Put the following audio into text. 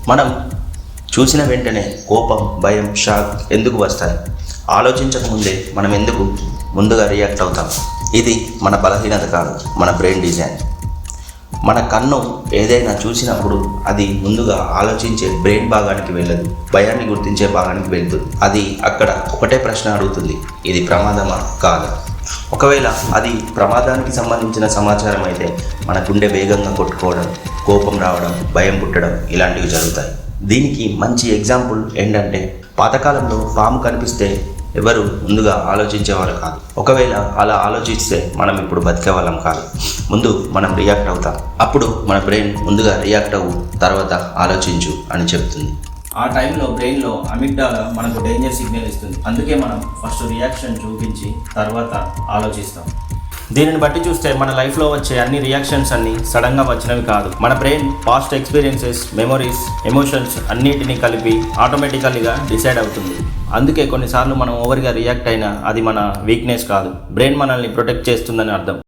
మనం చూసిన వెంటనే కోపం, భయం, షాక్ ఎందుకు వస్తాయి? ఆలోచించకముందే మనం ఎందుకు ముందుగా రియాక్ట్ అవుతాం? ఇది మన బలహీనత కాదు, మన బ్రెయిన్ డిజైన్. మన కన్ను ఏదైనా చూసినప్పుడు అది ముందుగా ఆలోచించే బ్రెయిన్ భాగానికి వెళ్ళదు, భయాన్ని గుర్తించే భాగానికి వెళ్తుంది. అది అక్కడ ఒకటే ప్రశ్న అడుగుతుంది, ఇది ప్రమాదమా కాదా? ఒకవేళ అది ప్రమాదానికి సంబంధించిన సమాచారం అయితే మన గుండె వేగంగా కొట్టుకోవడం, కోపం రావడం, భయం పుట్టడం ఇలాంటివి జరుగుతాయి. దీనికి మంచి ఎగ్జాంపుల్ ఏంటంటే, పాతకాలంలో పాము కనిపిస్తే ఎవరు ముందుగా ఆలోచించేవారు కాదు. ఒకవేళ అలా ఆలోచిస్తే మనం ఇప్పుడు బతికే వాళ్ళం కాదు. ముందు మనం రియాక్ట్ అవుతాం. అప్పుడు మన బ్రెయిన్ ముందుగా రియాక్ట్ అవ్వు, తర్వాత ఆలోచించు అని చెప్తుంది. ఆ టైంలో బ్రెయిన్లో అమిగ్డాలా మనకు డేంజర్ సిగ్నల్ ఇస్తుంది. అందుకే మనం ఫస్ట్ రియాక్షన్ చూపించి తర్వాత ఆలోచిస్తాం. దీనిని బట్టి చూస్తే మన లైఫ్లో వచ్చే అన్ని రియాక్షన్స్ అన్నీ సడన్గా వచ్చినవి కాదు. మన brain past experiences, memories, emotions అన్నిటినీ కలిపి ఆటోమేటికల్గా డిసైడ్ అవుతుంది. అందుకే కొన్నిసార్లు మనం ఓవర్గా రియాక్ట్ అయినా అది మన వీక్నెస్ కాదు, బ్రెయిన్ మనల్ని ప్రొటెక్ట్ చేస్తుందని అర్థం.